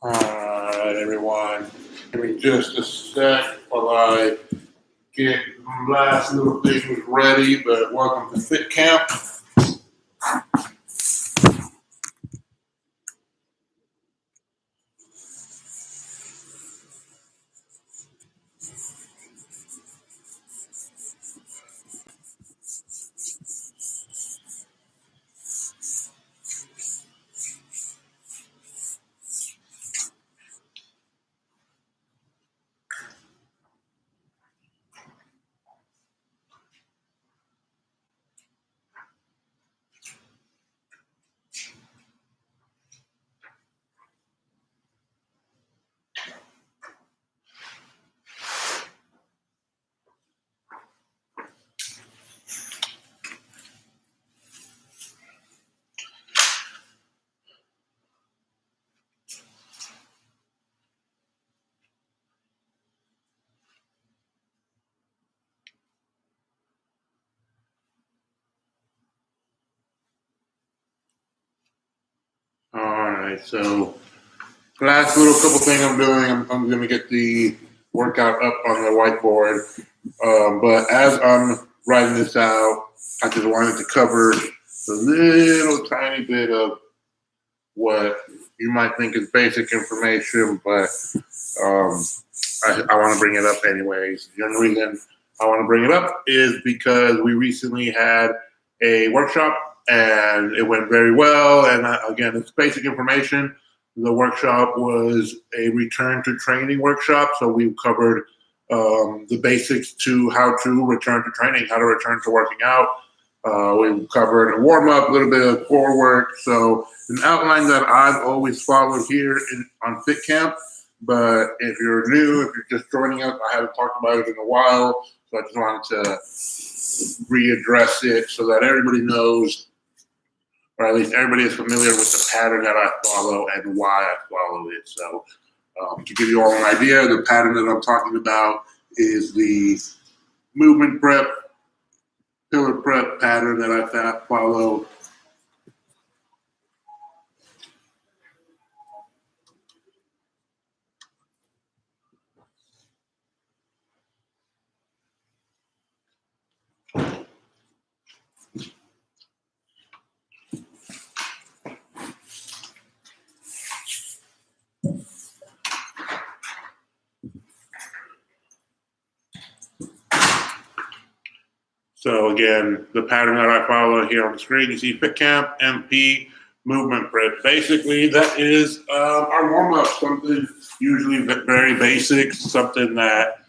All right, everyone. Give me just a sec while I get my last little things ready. But welcome to FitCamp. All right, so last little couple thing I'm doing, I'm going to get the workout up on the whiteboard. But as I'm writing this out, I just wanted to cover a little tiny bit of what you might think is basic information, but um, I want to bring it up anyways. The only reason I want to bring it up is because we recently had a workshop and it went very well. And again, it's basic information. The workshop was a return to training workshop. So we covered the basics to how to return to training, how to return to working out. We covered a warm up, a little bit of core work. So an outline that I've always followed here on FitCamp. But if you're new, if you're just joining us, I haven't talked about it in a while. So I just wanted to readdress it so that everybody knows, or at least everybody is familiar with the pattern that I follow and why I follow it. So to give you all an idea, the pattern that I'm talking about is the movement prep, pillar prep pattern that I follow. So again, the pattern that I follow here on the screen, you see FitCamp, MP, movement prep. Basically, that is our warm-up, something usually very basic, something that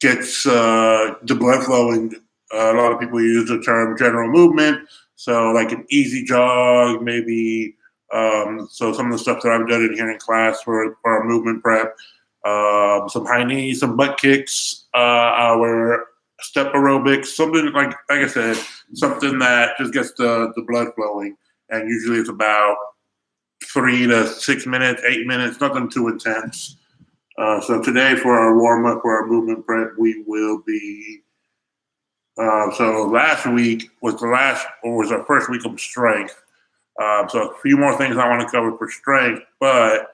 gets the blood flowing. A lot of people use the term general movement, so like an easy jog, maybe. So some of the stuff that I've done in here in class for our movement prep, some high knees, some butt kicks, our step aerobics, something like I said, something that just gets the blood flowing. And usually it's about 3 to 6 minutes, 8 minutes, nothing too intense. So today for our warm up, for our movement prep, we will be. So last week was our first week of strength. So a few more things I want to cover for strength, but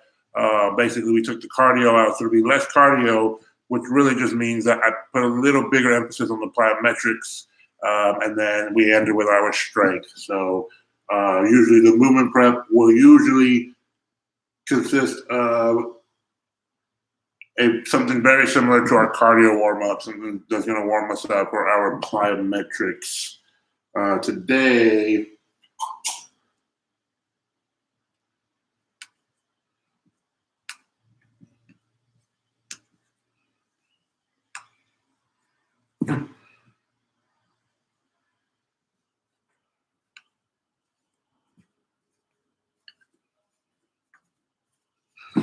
basically we took the cardio out, so it'll be less cardio, which really just means that I put a little bigger emphasis on the plyometrics, and then we ended with our strength. So usually the movement prep will usually consist of something very similar to our cardio warm-up, something that's going to warm us up for our plyometrics. Today,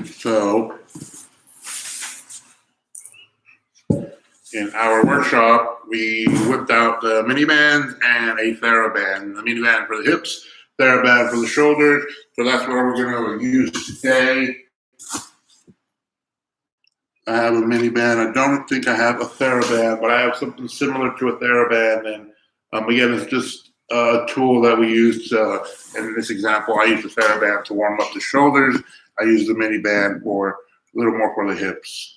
so in our workshop, we whipped out the mini bands and a TheraBand. The mini band for the hips, TheraBand for the shoulders. So that's what we're going to use today. I have a mini band. I don't think I have a TheraBand, but I have something similar to a TheraBand. And again, it's just tool that we used. In this example, I used the TheraBand to warm up the shoulders. I used the mini band for a little more for the hips.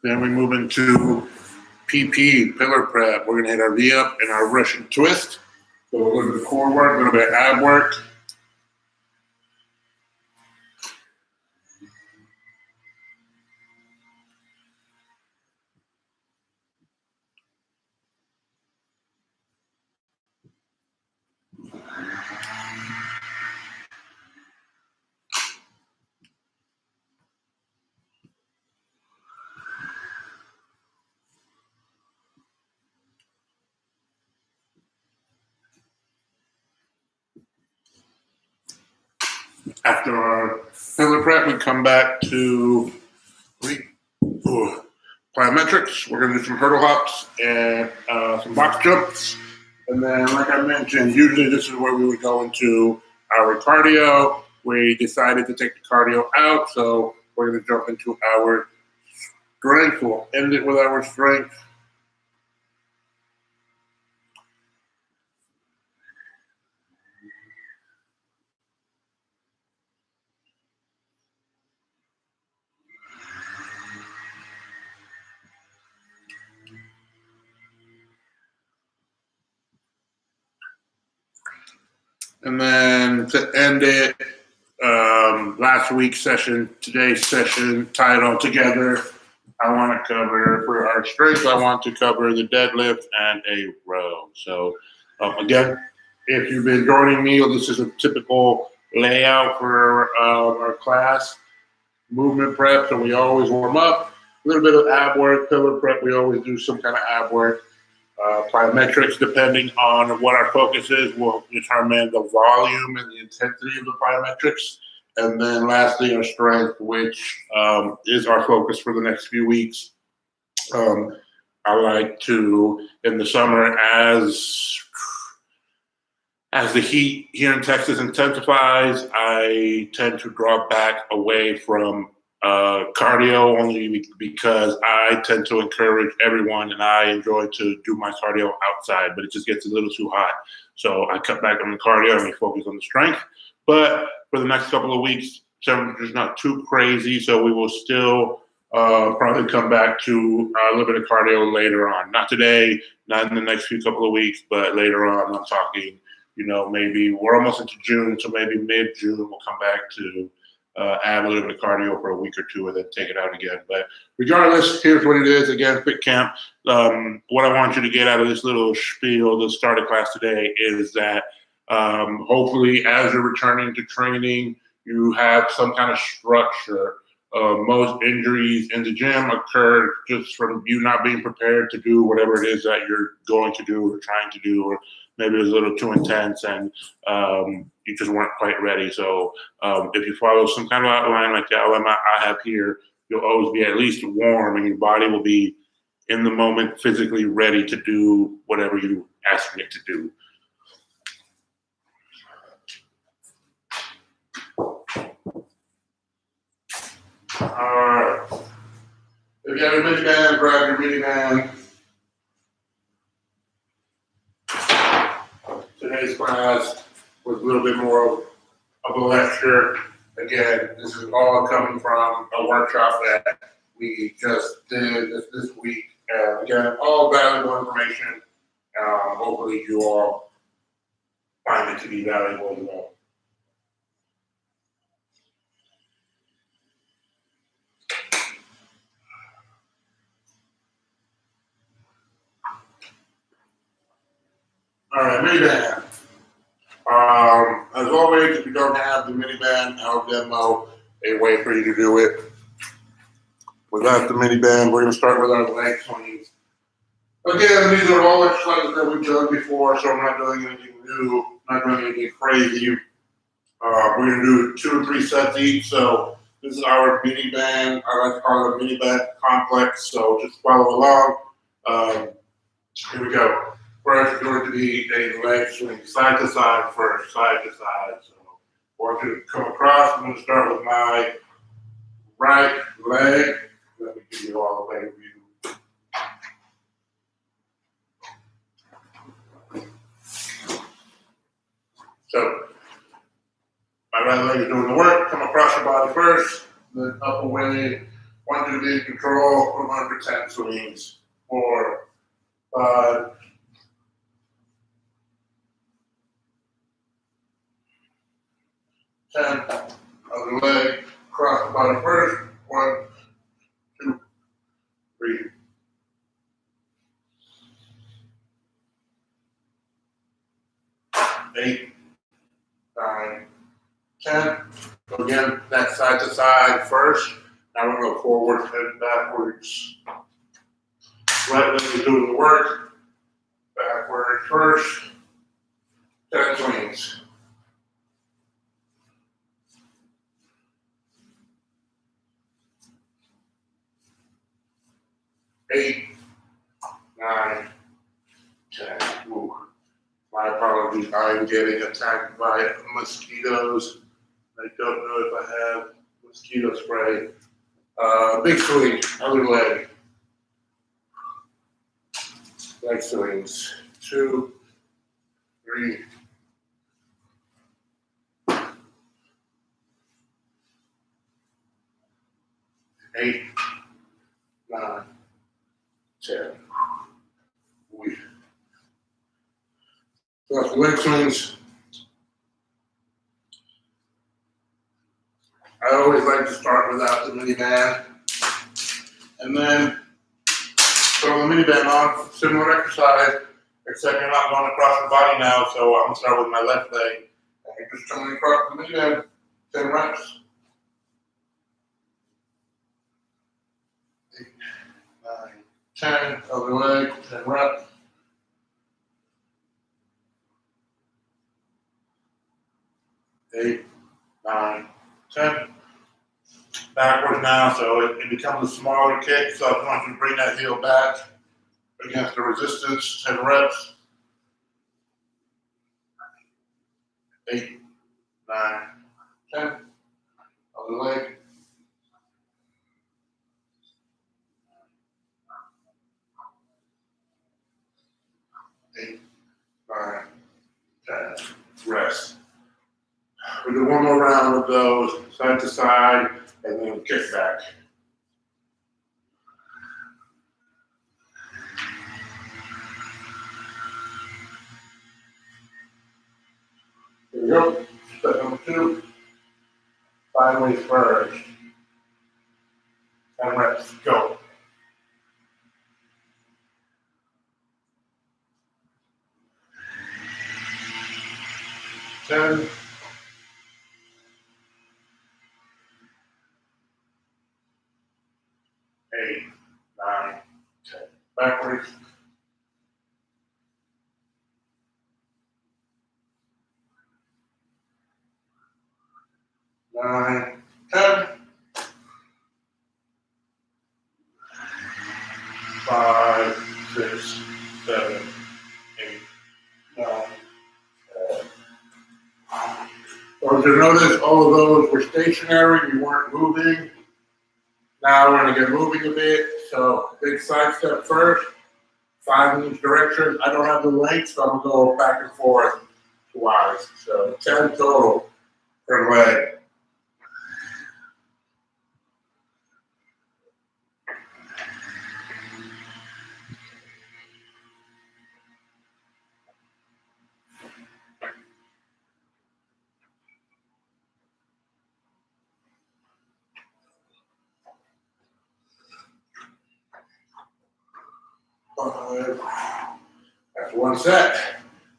Then we move into PP, pillar prep. We're gonna hit our V-up and our Russian twist. So a little bit of core work, a little bit of ab work. After our pillar prep, we come back to plyometrics. We're gonna do some hurdle hops and some box jumps. And then, like I mentioned, usually this is where we would go into our cardio. We decided to take the cardio out, so we're gonna jump into our strength. We'll end it with our strength. And then to end it, last week's session, today's session, tie it all together. I want to cover, for our strength, I want to cover the deadlift and a row. So again, if you've been joining me, this is a typical layout for our class. Movement prep, so we always warm up. A little bit of ab work, pillar prep, we always do some kind of ab work. Plyometrics, depending on what our focus is, will determine the volume and the intensity of the plyometrics. And then lastly, our strength, which is our focus for the next few weeks. I like to, in the summer, as the heat here in Texas intensifies, I tend to draw back away from cardio, only because I tend to encourage everyone and I enjoy to do my cardio outside, but it just gets a little too hot. So I cut back on the cardio and we focus on the strength. But for the next couple of weeks, temperature's not too crazy, so we will still probably come back to a little bit of cardio later on. Not today, not in the next few couple of weeks, but later on. I'm talking, maybe we're almost into June, so maybe mid-June we'll come back to add a little bit of cardio for a week or two and then take it out again. But regardless, here's what it is. Again, FitCamp. What I want you to get out of this little spiel, the start of class today, is that hopefully as you're returning to training, you have some kind of structure. Most injuries in the gym occur just from you not being prepared to do whatever it is that you're going to do or trying to do, or maybe it was a little too intense and you just weren't quite ready. So if you follow some kind of outline like the outline I have here, you'll always be at least warm and your body will be in the moment physically ready to do whatever you ask it to do. All right. If you have a mini band, grab your mini band. Today's class was a little bit more of a lecture. Again, this is all coming from a workshop that we just did this week. Again, all valuable information. Hopefully you all find it to be valuable as well. All right, mini band. As always, if you don't have the mini band, I'll demo a way for you to do it. Without the mini band, we're going to start with our leg swings. Again, these are all exercises that we've done before, so I'm not doing anything new, not doing anything crazy. We're going to do 2 or 3 sets each. So this is our mini band. I like to call it a mini band complex. So just follow along. Here we go. First, it's going to be a leg swing, side to side first, side to side. So I want you to come across. I'm going to start with my right leg. Let me give you all the way view. So my right leg is doing the work. Come across your body first, then up away. Want you to be in control. Put them under 10 swings. 4, 5, 10. Other leg. Cross the body first. 1, 2, 3. 8, 9, 10. So again, that side to side first. Now we're going to go forward and backwards. Right leg is doing the work. Backwards first. 10 swings. 8, 9, 10. Ooh. My apologies. I'm getting attacked by mosquitoes. I don't know if I have mosquito spray. Big swing, other leg. Leg swings. 2, 3. 8, 9, 10. So after leg swings, I always like to start without the miniband. And then throw the miniband on, similar exercise, except you're not going across the body now, so I'm going to start with my left leg. And you're just coming across the miniband, 10 reps. 8, 9, 10, other leg, 10 reps. 8, 9, 10. Backwards now, so it becomes a smaller kick. So I want you to bring that heel back against the resistance, 10 reps. 8, 9, 10. Other leg. 8, 9, 10. Rest. We do one more round of those, side to side, and then kick back. Here we go. Step number 2. Sideways first. 10 reps. Go. 10. 8, 9, 10. Backwards. 9, 10. 5, 6, 7, 8, 9, 10. So as you notice, all of those were stationary. We weren't moving. Now we're going to get moving a bit. So big side step first. 5 in each direction. I don't have the length, so I'm going to go back and forth twice. So 10 total per leg. That's one set.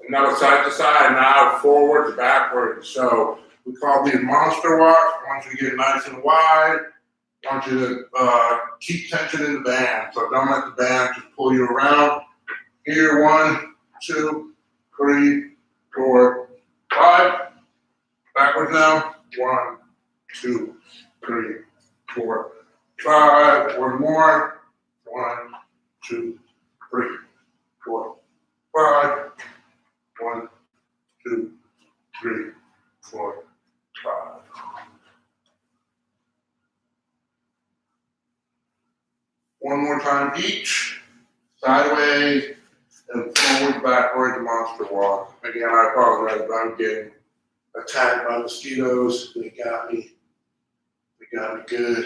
And now side to side, now forwards, backwards. So we call these monster walks. I want you to get nice and wide. I want you to keep tension in the band. So don't let the band just pull you around. Here, 1, 2, 3, 4, 5. Backwards now. 1, 2, 3, 4, 5. One more. 1, 2, 3, 4, 5. 1, 2, 3, 4, 5. One more time each. Sideways and forward, backward, monster walk. Again, I apologize, but I'm getting attacked by mosquitoes. They got me. They got me good.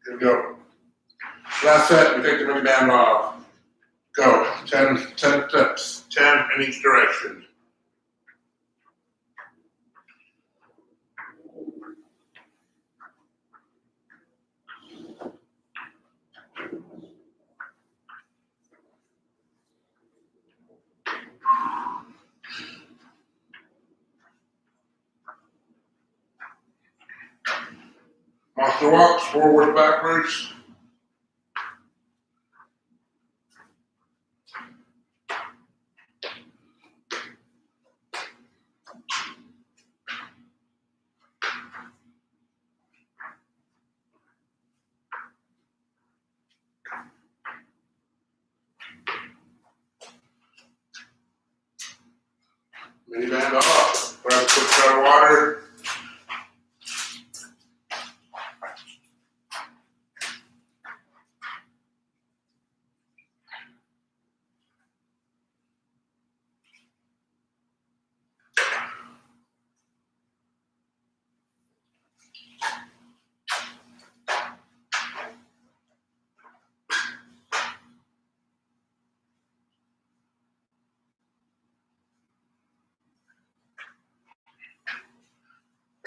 Here we go. Last set, we take the mini band off. Go. 10 steps. 10 in each direction. Monster walks, forward, backwards. Mini band off. Grab a quick shot of water.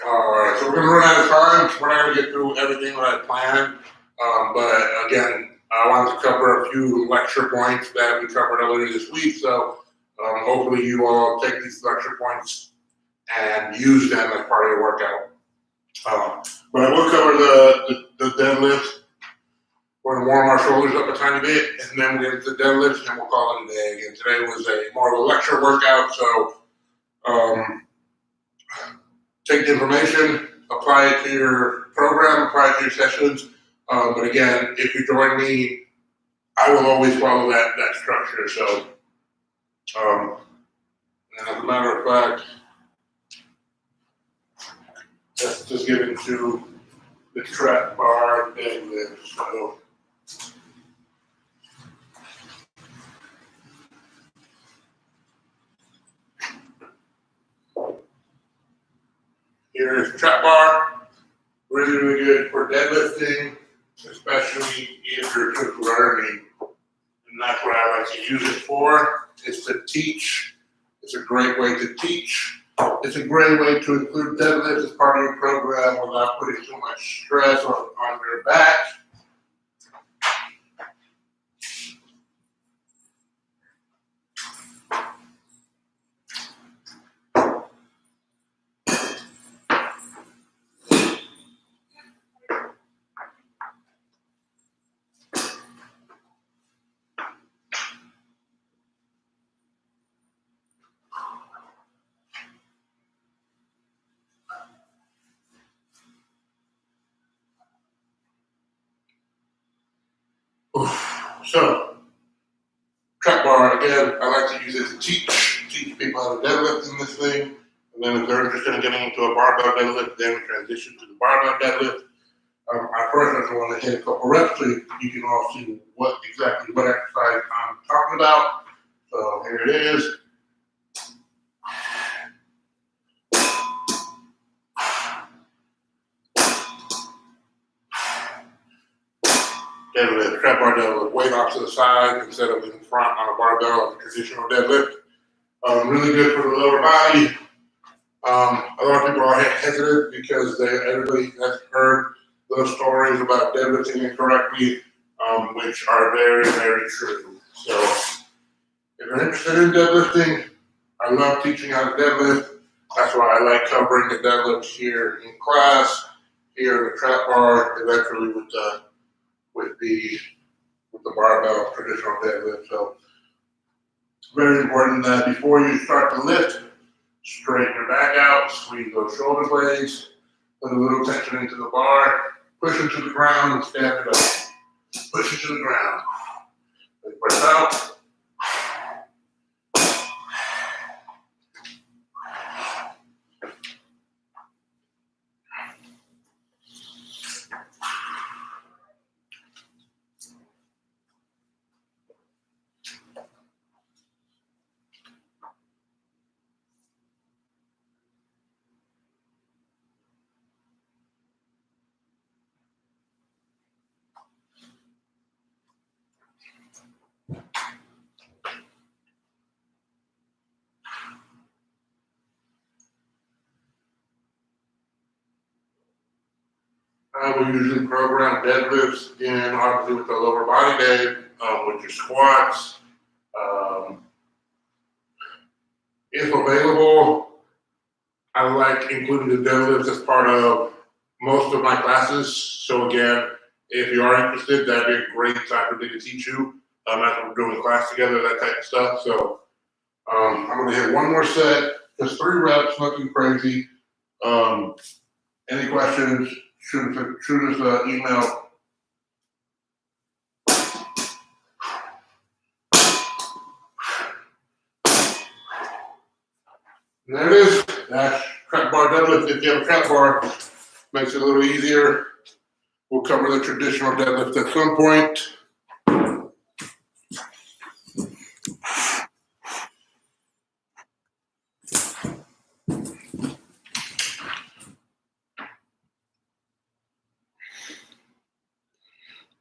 Alright, so we're going to run out of time. We're not going to get through everything that I planned. But again, I wanted to cover a few lecture points that we covered earlier this week. So hopefully you all take these lecture points and use them as part of your workout. But I will cover the deadlift. We're going to warm our shoulders up a tiny bit, and then we'll get into the deadlift, and we'll call it a day. Again, today was more of a lecture workout, so take the information, apply it to your program, apply it to your sessions. But again, if you join me, I will always follow that structure. So, and as a matter of fact, let's just get into the trap bar deadlift. So, here's trap bar. Really, really good for deadlifting, especially if you're just learning. And that's what I like to use it for, is to teach. It's a great way to teach. It's a great way to include deadlifts as part of your program without putting too much stress on your back. So, trap bar, again, I like to use it to teach people how to deadlift in this thing. And then if they're interested in getting into a barbell deadlift, then we transition to the barbell deadlift. I first just want to hit a couple reps so you can all see what exercise I'm talking about. So here it is. Deadlift, trap bar deadlift, weight off to the side instead of in front on a barbell like a traditional deadlift. Really good for the lower body. A lot of people are hesitant because everybody has heard those stories about deadlifting incorrectly, which are very, very true. So if you're interested in deadlifting, I love teaching how to deadlift. That's why I like covering the deadlifts here in class, here in the trap bar, eventually with the barbell traditional deadlift. So it's very important that before you start to lift, straighten your back out, squeeze those shoulder blades, put a little tension into the bar, push it to the ground and stand it up. Push it to the ground. Then press out. We usually program deadlifts in, obviously, with the lower body day, with your squats. If available, I like including the deadlifts as part of most of my classes. So again, if you are interested, that'd be a great time for me to teach you. After we're doing class together, that type of stuff. So I'm gonna hit one more set, just 3 reps, nothing crazy. Any questions? Shoot us an email. And there it is. That's trap bar deadlift. If you have a trap bar, makes it a little easier. We'll cover the traditional deadlift at some point.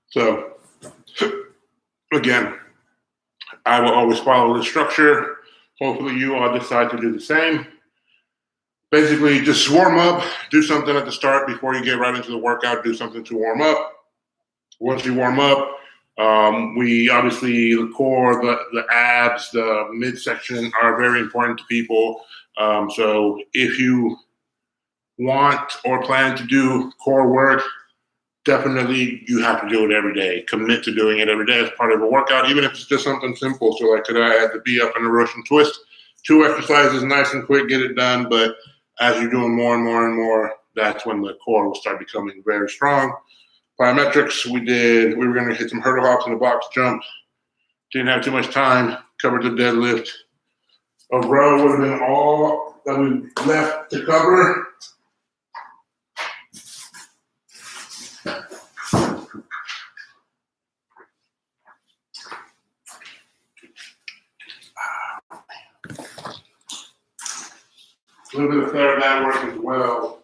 So, again, I will always follow the structure. Hopefully you all decide to do the same. Basically, just warm up, do something at the start before you get right into the workout, do something to warm up. Once you warm up, we obviously, the core, the abs, the midsection are very important to people. So if you want or plan to do core work, definitely you have to do it every day. Commit to doing it every day as part of a workout, even if it's just something simple. So like today, I had the V up and the Russian twist. 2 exercises, nice and quick, get it done. But as you're doing more and more and more, that's when the core will start becoming very strong. Plyometrics, we were going to hit some hurdle hops and a box jump. Didn't have too much time, covered the deadlift. A row would have been all that we left to cover. A little bit of theraband work as well.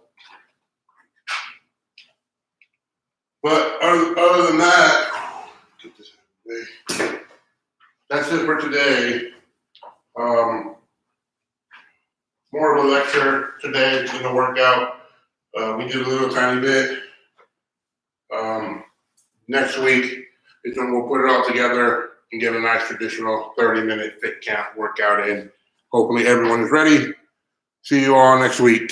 But other than that, that's it for today. More of a lecture today than a workout. We did a little tiny bit. Next week is when we'll put it all together and get a nice traditional 30-minute FitCamp workout in. Hopefully everyone is ready. See you all next week.